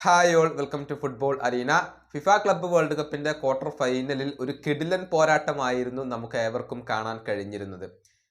Hi all, welcome to football arena. FIFA club world കപ്പിന്റെ quarter ഫൈനലിൽ ഒരു കിടിലൻ പോരാട്ടമായിരുന്നു നമുക്ക് ഏവർക്കും കാണാൻ കഴിഞ്ഞിരുന്നത്.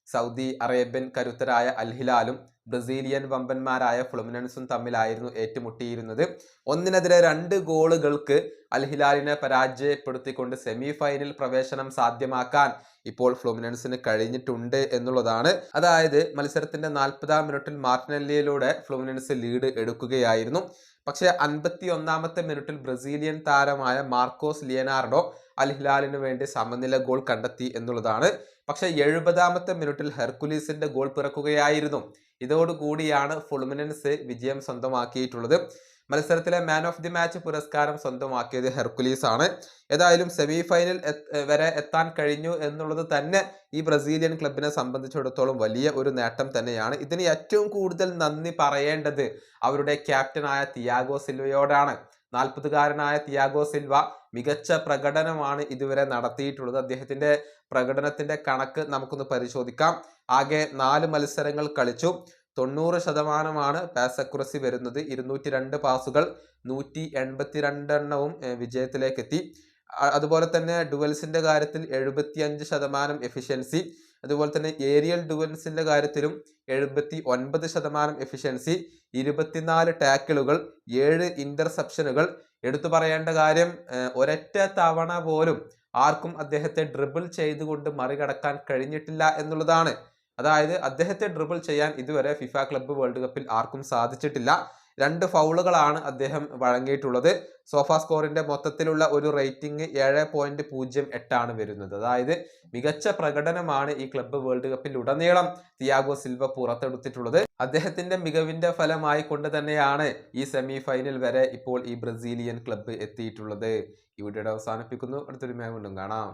സൗദി അറേബ്യൻ കരുത്തരായ അൽ ഹിലാലും ബ്രസീലിയൻ വമ്പന്മാരായ ഫ്ലുമിനൻസും തമ്മിലായിരുന്നു ഏറ്റുമുട്ടിയിരുന്നത്. ഒന്നിനെതിരെ 2 ഗോളുകൾക്ക് അൽ ഹിലാലിനെ പരാജയപ്പെടുത്തിക്കൊണ്ട് സെമി ഫൈനൽ പ്രവേശനം സാധ്യമാക്കാൻ ഇപ്പോൾ ഫ്ലുമിനൻസിന് കഴിഞ്ഞിട്ടുണ്ട് എന്നുള്ളതാണ്. അതായത് മത്സരത്തിന്റെ 40-ാം മിനിറ്റിൽ മാർട്ടിനെല്ലിയിലൂടെ ഫ്ലുമിനൻസ് ലീഡ് എടുക്കുകയായിരുന്നു. പക്ഷേ 51-ാമത്തെ മിനിറ്റിൽ ബ്രസീലിയൻ താരമായ മാർക്കോസ് ലിയനാർഡോ അൽ ഹിലാലിന് വേണ്ടി സമനില ഗോൾ കണ്ടെത്തി എന്നുള്ളതാണ്. പക്ഷേ 70-ാമത്തെ മിനിറ്റിൽ ഹെർക്കുലീസിന്റെ ഗോൾ പിറക്കുകയായിരുന്നു. ഇതോടുകൂടിയാണ് ഫ്ലുമിനൻസ് വിജയം സ്വന്തമാക്കിയിട്ടുള്ളത്. മത്സരത്തിലെ മാൻ ഓഫ് ദി മാച്ച് പുരസ്കാരം സ്വന്തമാക്കിയത് ഹെർക്കുലീസ് ആണ്. ഏതായാലും സെമി ഫൈനൽ വരെ എത്താൻ കഴിഞ്ഞു എന്നുള്ളത് തന്നെ ഈ ബ്രസീലിയൻ ക്ലബിനെ സംബന്ധിച്ചിടത്തോളം വലിയ ഒരു നേട്ടം തന്നെയാണ്. ഇതിന് ഏറ്റവും കൂടുതൽ നന്ദി പറയേണ്ടത് അവരുടെ ക്യാപ്റ്റനായ തിയാഗോ സിൽവയോടാണ്. 40-കാരനായ തിയാഗോ സിൽവ മികച്ച പ്രകടനമാണ് ഇതുവരെ നടത്തിയിട്ടുള്ളത്. അദ്ദേഹത്തിന്റെ പ്രകടനത്തിന്റെ കണക്ക് നമുക്കൊന്ന് പരിശോധിക്കാം. ആകെ 4 മത്സരങ്ങൾ കളിച്ചു. 90% പാസ് അക്യുറസി വരുന്നത്. 202 പാസുകൾ, 182 എണ്ണവും വിജയത്തിലേക്ക് എത്തി. അതുപോലെ തന്നെ ഡുവൽസിന്റെ കാര്യത്തിൽ 75% എഫിഷ്യൻസി. അതുപോലെ തന്നെ ഏരിയൽ ഡുവൽസിന്റെ കാര്യത്തിലും 79% എഫിഷ്യൻസി. 24 ടാക്കിളുകൾ, 7 ഇന്റർസെപ്ഷനുകൾ. എടുത്തു പറയേണ്ട കാര്യം, ഒരൊറ്റ തവണ പോലും ആർക്കും അദ്ദേഹത്തെ ഡ്രിബിൾ ചെയ്തുകൊണ്ട് മറികടക്കാൻ കഴിഞ്ഞിട്ടില്ല എന്നുള്ളതാണ്. അതായത് അദ്ദേഹത്തെ ഡ്രിബിൾ ചെയ്യാൻ ഇതുവരെ ഫിഫ ക്ലബ്ബ് വേൾഡ് കപ്പിൽ ആർക്കും സാധിച്ചിട്ടില്ല. 2 ഫൗളുകളാണ് അദ്ദേഹം വഴങ്ങിയിട്ടുള്ളത്. സോഫാ സ്കോറിന്റെ മൊത്തത്തിലുള്ള ഒരു റേറ്റിംഗ് 7.08 ആണ് വരുന്നത്. അതായത് മികച്ച പ്രകടനമാണ് ഈ ക്ലബ്ബ് വേൾഡ് കപ്പിൽ ഉടനീളം തിയാഗോ സിൽവ പുറത്തെടുത്തിട്ടുള്ളത്. അദ്ദേഹത്തിന്റെ മികവിന്റെ ഫലമായി കൊണ്ട് തന്നെയാണ് ഈ സെമി ഫൈനൽ വരെ ഇപ്പോൾ ഈ ബ്രസീലിയൻ ക്ലബ്ബ് എത്തിയിട്ടുള്ളത്. ഈ വീഡിയോയുടെ അവസാനിപ്പിക്കുന്നു. അടുത്തൊരു വീണ്ടും കാണാം.